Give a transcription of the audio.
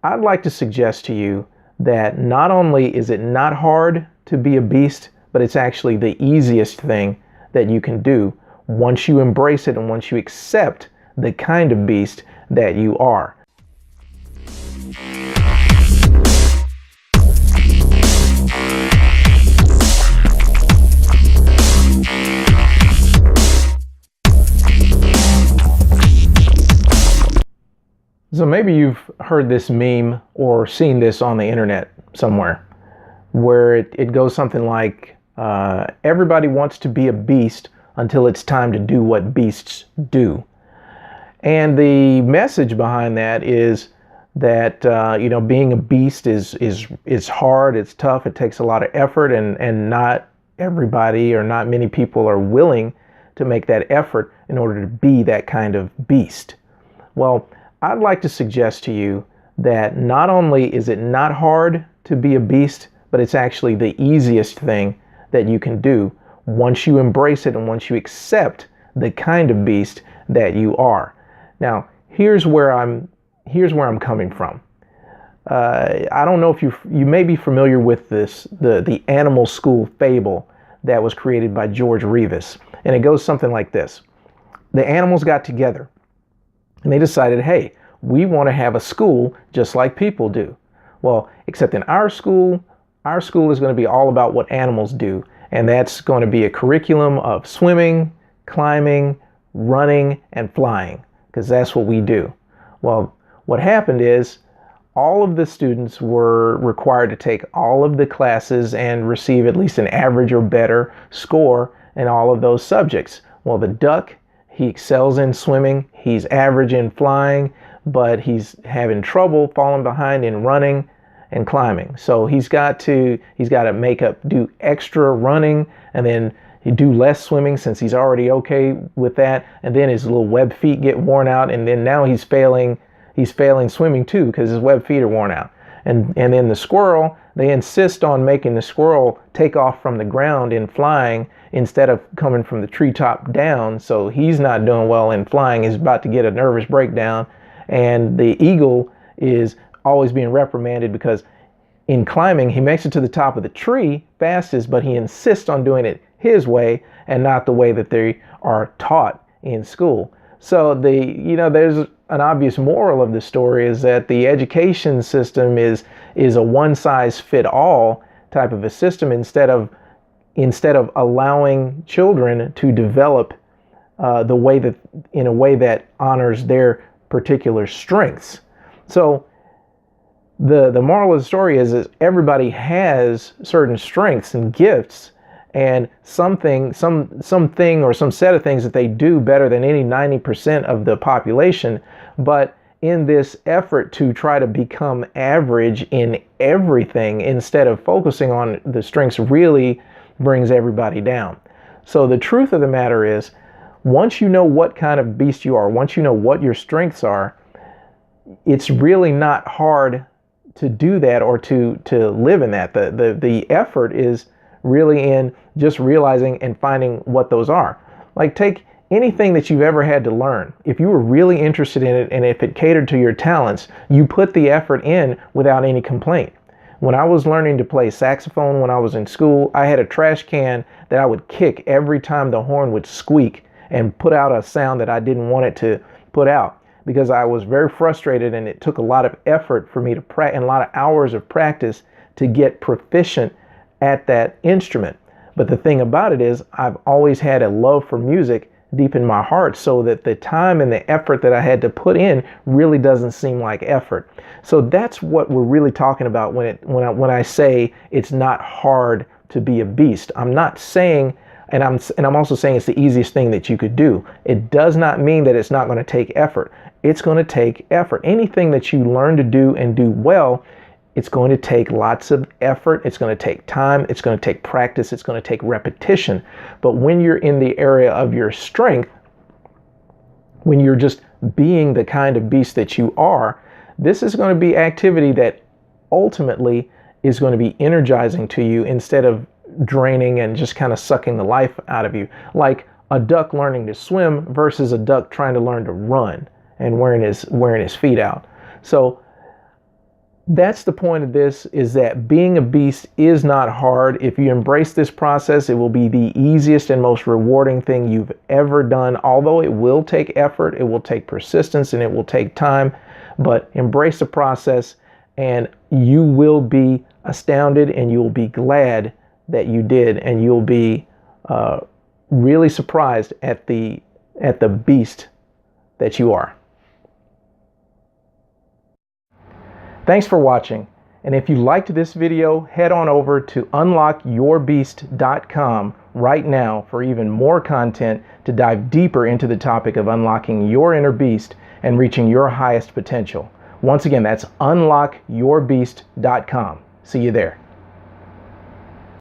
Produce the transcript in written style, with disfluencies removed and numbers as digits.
I'd like to suggest to you that not only is it not hard to be a beast, but it's actually the easiest thing that you can do once you embrace it and once you accept the kind of beast that you are. So maybe you've heard this meme or seen this on the internet somewhere where it goes something like, everybody wants to be a beast until it's time to do what beasts do. And the message behind that is that, being a beast is hard, it's tough, it takes a lot of effort, and not everybody or not many people are willing to make that effort in order to be that kind of beast. Well, I'd like to suggest to you that not only is it not hard to be a beast, but it's actually the easiest thing that you can do once you embrace it and once you accept the kind of beast that you are. Now, here's where I'm coming from. I don't know if you may be familiar with the animal school fable that was created by George Revis, and it goes something like this. The animals got together and they decided, hey, we want to have a school just like people do. Well, except in our school is going to be all about what animals do. And that's going to be a curriculum of swimming, climbing, running, and flying, because that's what we do. Well, what happened is all of the students were required to take all of the classes and receive at least an average or better score in all of those subjects. Well, the duck, he excels in swimming, he's average in flying, but he's having trouble falling behind in running and climbing. So he's got to do extra running and then do less swimming since he's already okay with that. And then his little web feet get worn out, and then now he's failing swimming too because his web feet are worn out. And then the squirrel, they insist on making the squirrel take off from the ground in flying instead of coming from the treetop down. So he's not doing well in flying. He's about to get a nervous breakdown. And the eagle is always being reprimanded because in climbing, he makes it to the top of the tree fastest, but he insists on doing it his way and not the way that they are taught in school. So there's an obvious moral of the story is that the education system is a one-size-fit-all type of a system instead of allowing children to develop in a way that honors their particular strengths. So the moral of the story is everybody has certain strengths and gifts and something or some set of things that they do better than any 90% of the population. But in this effort to try to become average in everything instead of focusing on the strengths really brings everybody down. So the truth of the matter is, once you know what kind of beast you are, once you know what your strengths are, it's really not hard to do that or to live in that. The effort is really in just realizing and finding what those are. Like, take anything that you've ever had to learn. If you were really interested in it and if it catered to your talents, you put the effort in without any complaint. When I was learning to play saxophone when I was in school, I had a trash can that I would kick every time the horn would squeak and put out a sound that I didn't want it to put out, because I was very frustrated and it took a lot of effort for me to practice and a lot of hours of practice to get proficient at that instrument. But the thing about it is, I've always had a love for music deep in my heart, so that the time and the effort that I had to put in really doesn't seem like effort. So that's what we're really talking about when I say it's not hard to be a beast. I'm not saying, and I'm also saying it's the easiest thing that you could do. It does not mean that it's not going to take effort. It's going to take effort. Anything that you learn to do and do well, it's going to take lots of effort. It's going to take time. It's going to take practice. It's going to take repetition. But when you're in the area of your strength, when you're just being the kind of beast that you are, this is going to be activity that ultimately is going to be energizing to you instead of draining and just kind of sucking the life out of you. Like a duck learning to swim versus a duck trying to learn to run and wearing his feet out. So That's the point of this, is that being a beast is not hard. If you embrace this process, it will be the easiest and most rewarding thing you've ever done. Although it will take effort, it will take persistence, and it will take time. But embrace the process and you will be astounded, and you'll be glad that you did, and you'll be really surprised at the beast that you are. Thanks for watching, and if you liked this video, head on over to unlockyourbeast.com right now for even more content to dive deeper into the topic of unlocking your inner beast and reaching your highest potential. Once again, that's unlockyourbeast.com. See you there.